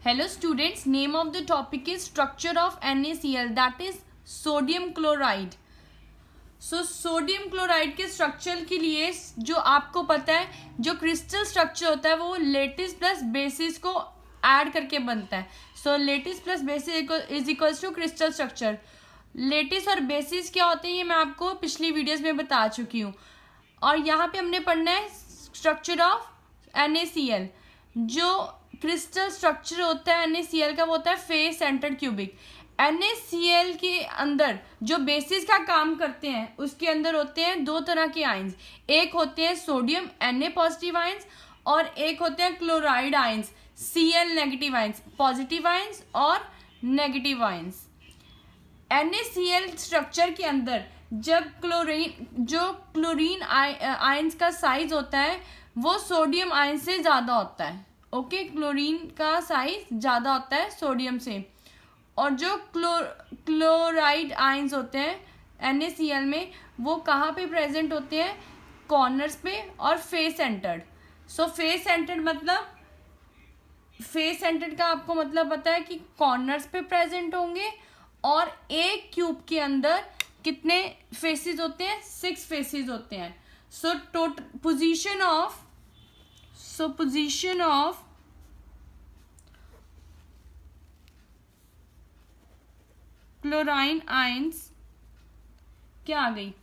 Hello students, name of the topic is structure of NaCl, that is sodium chloride. So sodium chloride के structure के लिए जो आपको पता है, जो क्रिस्टल स्ट्रक्चर होता है वो लेटिस प्लस बेसिस को ऐड करके बनता है. So lattice plus basis is equals to crystal structure. Lattice और बेसिस क्या होते हैं ये मैं आपको पिछली वीडियोस में बता चुकी हूँ. और यहाँ पे हमने पढ़ना है स्ट्रक्चर ऑफ NaCl. जो क्रिस्टल स्ट्रक्चर होता है NaCl का वो होता है फेस सेंटर्ड क्यूबिक. NaCl के अंदर जो बेसिस का काम करते हैं उसके अंदर होते हैं दो तरह के आयंस. एक होते हैं सोडियम Na पॉजिटिव आयंस और एक होते हैं chloride ions Cl negative ions. Positive ions और नेगेटिव आयंस. NaCl स्ट्रक्चर के अंदर जब क्लोरीन आयंस का साइज होता है वो सोडियम आयन से ज़्यादा होता है. ओके, क्लोरीन का साइज ज़्यादा होता है सोडियम से. और जो क्लोराइड आयंस होते हैं NaCl में वो कहाँ पे प्रेजेंट होते हैं? कॉर्नर्स पे और फेस सेंटर्ड. सो फेस सेंटर्ड का आपको मतलब पता है कि कॉर्नर्स पे प्रेजेंट होंगे. और एक क्यूब के अंदर कितने फेसेस होते हैं? 6 फेसेस होते हैं. सो पोजीशन ऑफ क्लोराइन आयंस क्या आ गई?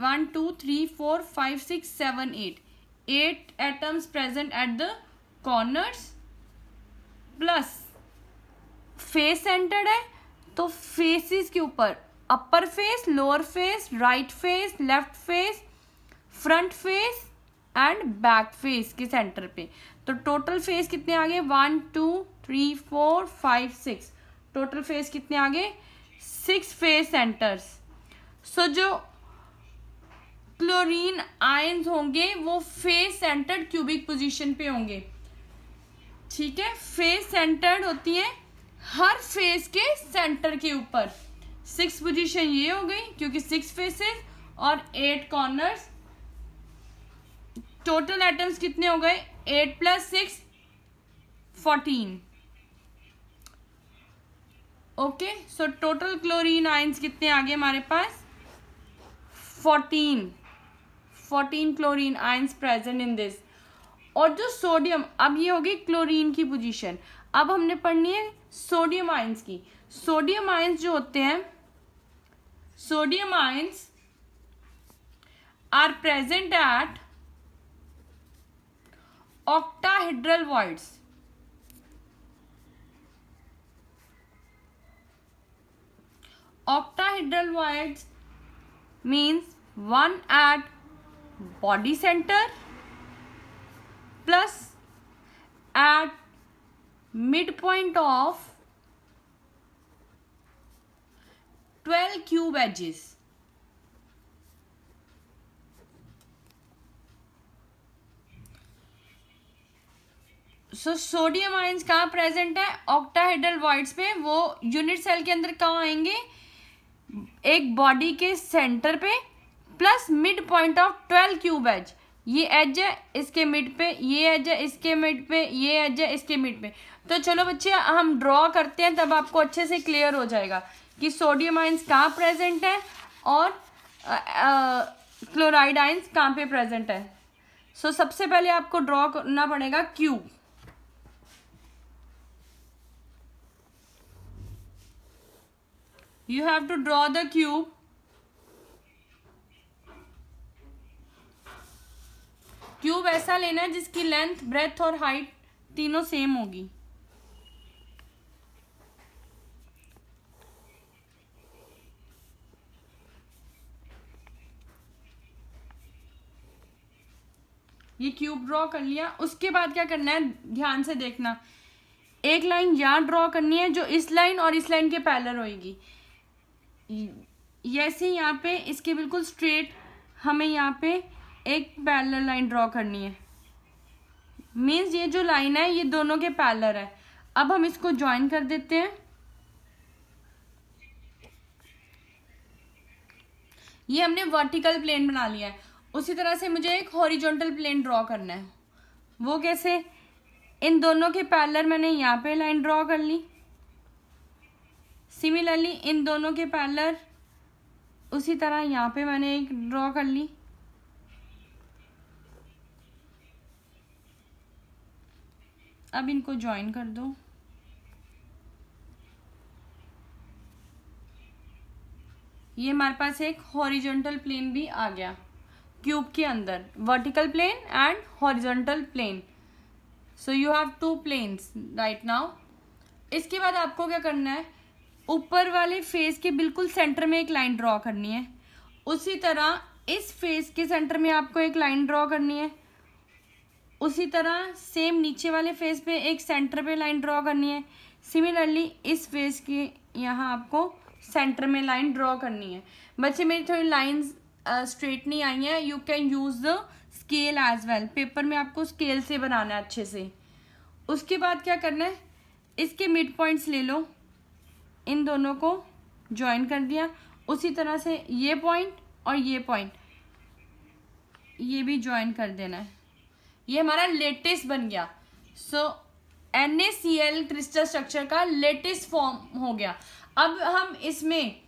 1 2 3 4 5 6 7 8 atoms present at the corners plus face centred है तो फेसेस के ऊपर अपर face, lower face, right face, left face, front face and back face के सेंटर पे. तो टोटल फेस कितने आ गए? 1 2 3 4 5 6. टोटल फेस कितने आ गए? 6 फेस सेंटर्स. सो जो क्लोरीन आयंस होंगे वो फेस सेंटर्ड क्यूबिक पोजीशन पे होंगे. ठीक है, फेस सेंटर्ड होती है हर फेस के सेंटर के ऊपर. 6 पोजीशन ये हो गई क्योंकि 6 फेसेस और 8 कॉर्नर्स. टोटल एटम्स कितने हो गए? 8 + 6 14. Okay, so total chlorine ions कितने आ गए हमारे पास? 14 chlorine ions present in this. और जो सोडियम, अब ये होगी क्लोरीन की पोजीशन. अब हमने पढ़नी है सोडियम आयंस की. सोडियम आयंस जो होते हैं, sodium ions are present at octahedral voids. Octahedral voids means one at body center plus at midpoint of 12 cube edges. So sodium ions कहाँ प्रेजेंट है? ऑक्टाहेड्रल वॉइड्स पे. वो यूनिट सेल के अंदर कहाँ आएंगे? एक बॉडी के सेंटर पे plus mid point of 12 cube edge. ये एज है इसके मिड पे, ये एज है इसके मिड पे, ये एज है इसके मिड पे. तो चलो बच्चे हम ड्रॉ करते हैं तब आपको अच्छे से क्लियर हो जाएगा कि सोडियम आयंस कहाँ प्रेजेंट है और क्लोराइड आयंस कहाँ पे प्रेजेंट है. सो सबसे पहले आपको ड्रॉ करना पड़ेगा cube. You have to draw the cube. Cube ऐसा लेना है जिसकी लेंथ, ब्रेथ और हाइट तीनों सेम होगी. ये क्यूब ड्रॉ कर लिया. उसके बाद क्या करना है ध्यान से देखना. एक लाइन यहाँ ड्रॉ करनी है जो इस लाइन और इस लाइन के पैरेलल होगी. जैसे यहाँ पे इसके बिल्कुल स्ट्रेट हमें यहाँ पे एक पैरेलल लाइन ड्रॉ करनी है. मीन्स ये जो लाइन है ये दोनों के पैरेलल है. अब हम इसको ज्वाइन कर देते हैं. ये हमने वर्टिकल प्लेन बना लिया है. उसी तरह से मुझे एक हॉरिजॉन्टल प्लेन ड्रॉ करना है. वो कैसे? इन दोनों के पैरेलल मैंने यहाँ पे लाइन ड्रॉ कर ली। सिमिलरली इन दोनों के पैरेलल उसी तरह यहाँ पे मैंने एक ड्रॉ कर ली। अब इनको ज्वाइन कर दो। ये हमारे पास एक हॉरिजॉन्टल प्लेन भी आ गया क्यूब के अंदर, vertical plane and horizontal plane. So you have two planes right now. इसके बाद आपको क्या करना है, ऊपर वाले फेस के बिल्कुल सेंटर में एक लाइन ड्रॉ करनी है। उसी तरह इस फेस के सेंटर में आपको एक लाइन ड्रॉ करनी है। उसी तरह सेम नीचे वाले फेस पे एक सेंटर पे लाइन ड्रॉ करनी है। सिमिलरली इस फेस के यहाँ आपको सेंटर में लाइन ड्रॉ करनी है। बच्चे मेरी थोड़ी लाइंस स्ट्रेट नहीं आई हैं, you can use the scale as well. Paper में आपको स्केल से बनाना है अच्छे से। उसके बाद क्या करना है, इसके मिड पॉइंट्स ले लो, इन दोनों को ज्वाइन कर दिया। उसी तरह से ये पॉइंट और ये पॉइंट ये भी ज्वाइन कर देना है। ये हमारा लेटिस बन गया। सो NaCl क्रिस्टल स्ट्रक्चर का लेटिस फॉर्म हो गया। अब हम इसमें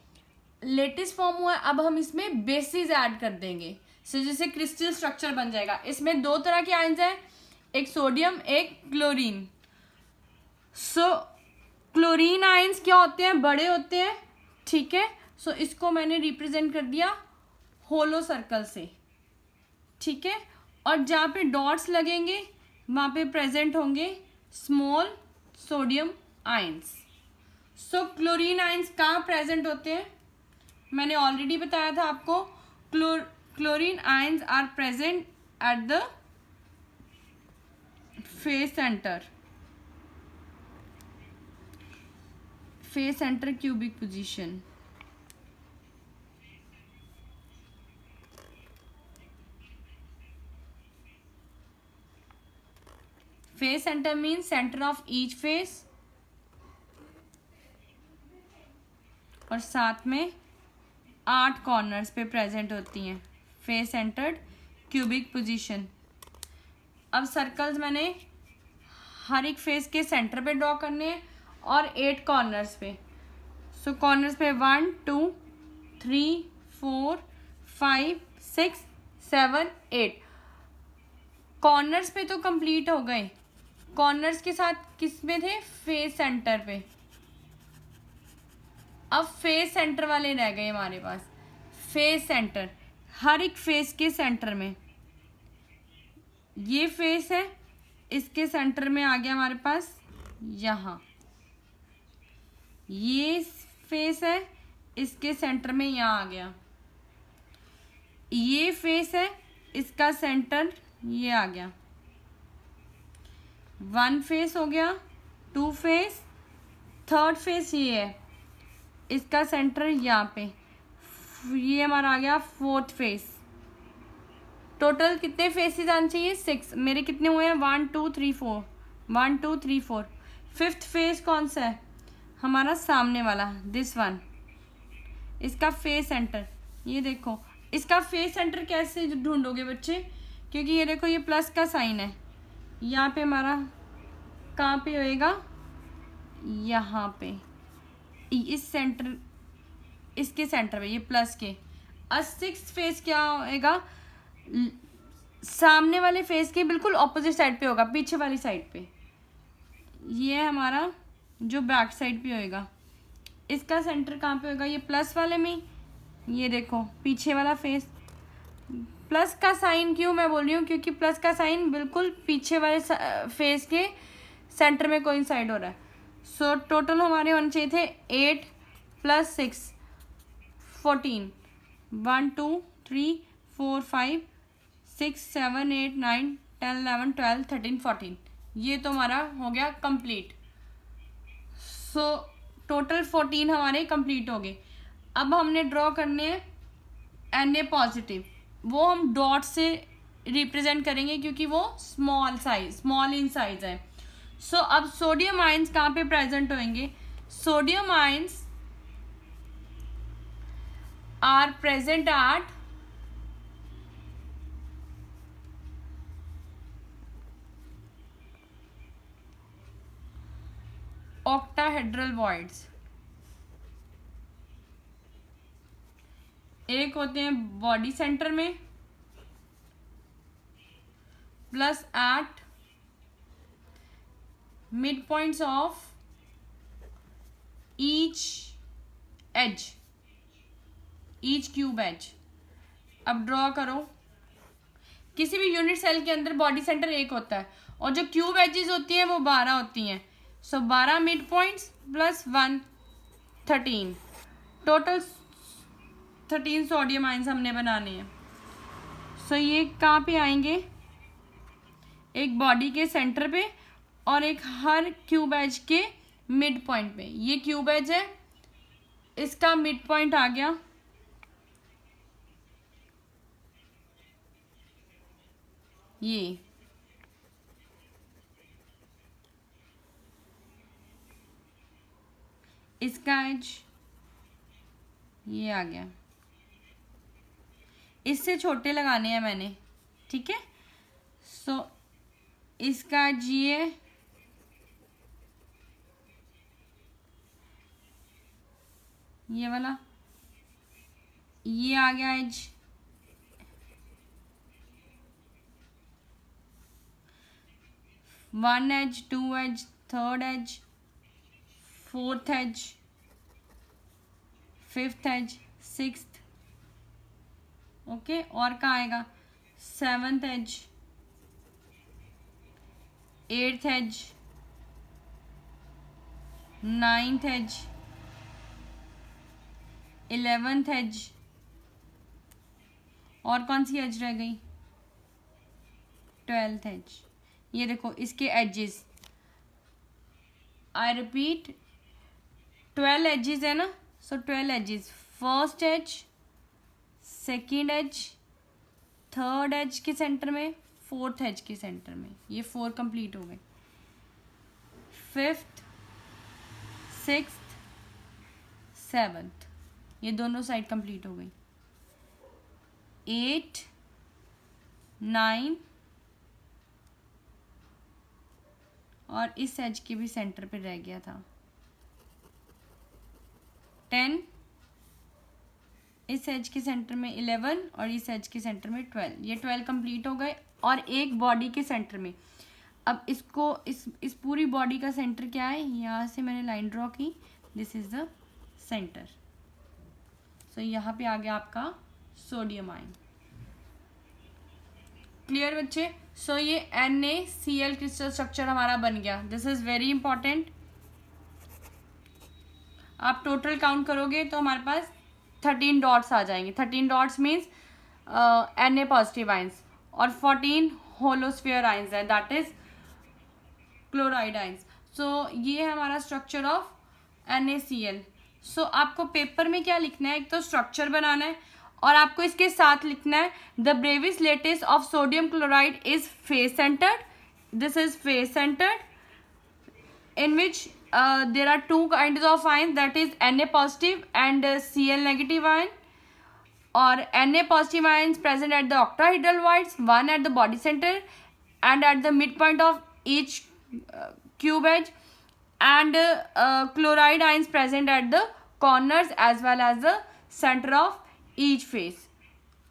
लेटिस फॉर्म हुआ है, अब हम इसमें बेसिस ऐड कर देंगे। सो जैसे क्रिस्टल स्ट्रक्चर बन जाएगा। इसमें दो तरह के आयंस हैं, एक सोडियम एक क्लोरीन। सो क्लोरीन आयंस क्या होते हैं, बड़े होते हैं, ठीक है। सो इसको मैंने रिप्रेजेंट कर दिया होलो सर्कल से, ठीक है। और जहाँ पे डॉट्स लगेंगे वहाँ पे प्रेजेंट होंगे small sodium ions. So chlorine ions कहाँ प्रेजेंट होते हैं, मैंने ऑलरेडी बताया था आपको। Chlorine ions are present at the face centre cubic position. Face centre means centre of each face, और साथ में 8 कॉर्नर्स पे प्रेजेंट होती हैं। Face centred cubic position. अब सर्कल्स मैंने हर एक फेस के सेंटर पे ड्रॉ करने हैं और 8 कॉर्नर्स पे। सो कॉर्नर्स पे 1 2 3 4 5 6 7 8 कॉर्नर्स पे तो कंप्लीट हो गए। कॉर्नर्स के साथ किस में थे, फेस सेंटर पे। अब फेस सेंटर वाले रह गए हमारे पास। फेस सेंटर, हर एक फेस के सेंटर में, ये फेस है, इसके सेंटर में आ गया हमारे पास यहाँ। ये फेस है, इसके सेंटर में यहाँ आ गया। ये फेस है, इसका सेंटर ये आ गया। 1 फेस हो गया, 2 फेस, 3rd फेस ये है, इसका सेंटर यहाँ पे। ये हमारा आ गया 4th फेस। टोटल कितने फेसेस आने चाहिए, 6। मेरे कितने हुए हैं, 1 2 3 4, 1 2 3 4। 5th फेस कौन सा है, हमारा सामने वाला, दिस वन। इसका फेस सेंटर ये देखो। इसका फेस सेंटर कैसे ढूंढोगे बच्चे, क्योंकि ये देखो ये प्लस का साइन है। यहाँ पे हमारा कहाँ पे होएगा, यहाँ पे, इस सेंटर, इसके सेंटर पे, ये प्लस के। और 6th फेस क्या होएगा, सामने वाले फेस के बिल्कुल ऑपोजिट साइड पे होगा, पीछे वाली साइड पे। ये हमारा जो बैक साइड पे होएगा। इसका सेंटर कहाँ पे होगा, ये प्लस वाले में। ये देखो पीछे वाला फेस। प्लस का साइन क्यों मैं बोल रही हूँ, क्योंकि प्लस का साइन बिल्कुल पीछे वाले फेस के सेंटर में कोइंसाइड हो रहा है। सो टोटल हमारे होने चाहिए थे 8 + 6 14। 1 2 3 4 5 6 7 8 9 10 11 12 13 14। ये तो हमारा हो गया कंप्लीट। सो टोटल 14 हमारे कंप्लीट हो गए। अब हमने ड्रॉ करने हैं Na पॉजिटिव। वो हम डॉट से रिप्रेजेंट करेंगे क्योंकि वो स्मॉल इन साइज है। सो अब सोडियम आयंस कहाँ पे प्रेजेंट होंगे, sodium ions are present at octahedral voids, एक होते हैं बॉडी सेंटर में plus at mid points of each edge, each cube edge. अब ड्रॉ करो, किसी भी यूनिट सेल के अंदर बॉडी सेंटर एक होता है और जो क्यूब एजेस होती हैं वो 12 होती हैं। सो 12 mid points plus 1 13, total 13 sodium ions हमने बनाने हैं। सो ये कहाँ पे आएंगे, एक बॉडी के सेंटर पे और एक हर क्यूब एज के मिड पॉइंट पे। ये क्यूब एज है, इसका मिड पॉइंट आ गया, ये इसका एज ये आ गया। इससे छोटे लगाने हैं मैंने, ठीक है। सो इसका एज ये वाला, ये आ गया edge, one edge, two edge, third edge, fourth edge, fifth edge, sixth, okay. और कहाँ आएगा, seventh edge, eighth edge, ninth edge, 11th edge, और कौन सी एज रह गई, 12th एज। ये देखो इसके एजेस, आई रिपीट 12 एजेस है ना। So 12 edges, first edge, second edge, third edge के सेंटर में, फोर्थ एज के सेंटर में, ये 4 कंप्लीट हो गए। फिफ्थ, सिक्स्थ, सेवंथ, ये दोनों साइड कंप्लीट हो गई। 8, 9 और इस एज के भी सेंटर पे रह गया था 10, इस एज के सेंटर में 11 और इस एज के सेंटर में 12। ये 12 कंप्लीट हो गए। और एक बॉडी के सेंटर में, अब इसको इस पूरी बॉडी का सेंटर क्या है, यहाँ से मैंने लाइन ड्रॉ की, दिस इज द सेंटर। सो यहाँ पे आ गया आपका सोडियम आयन। क्लियर बच्चे। सो ये NaCl क्रिस्टल स्ट्रक्चर हमारा बन गया। This is very important. आप टोटल काउंट करोगे तो हमारे पास 13 डॉट्स आ जाएंगे। 13 dots means Na positive ions और 14 होलोस्फीयर आयंस है, दैट इज क्लोराइड आयंस। सो ये है हमारा स्ट्रक्चर ऑफ NaCl। सो आपको पेपर में क्या लिखना है, एक तो स्ट्रक्चर बनाना है और आपको इसके साथ लिखना है the Bravais lattice of sodium chloride is face centred. This is face centred in which there are two kinds of ions, that is Na positive and Cl negative ion, or Na positive ions present at the octahedral voids, one at the body center and at the midpoint of each cube edge, and chloride ions present at the corners as well as the center of each face.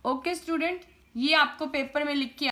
Okay student, ये आपको paper में लिख के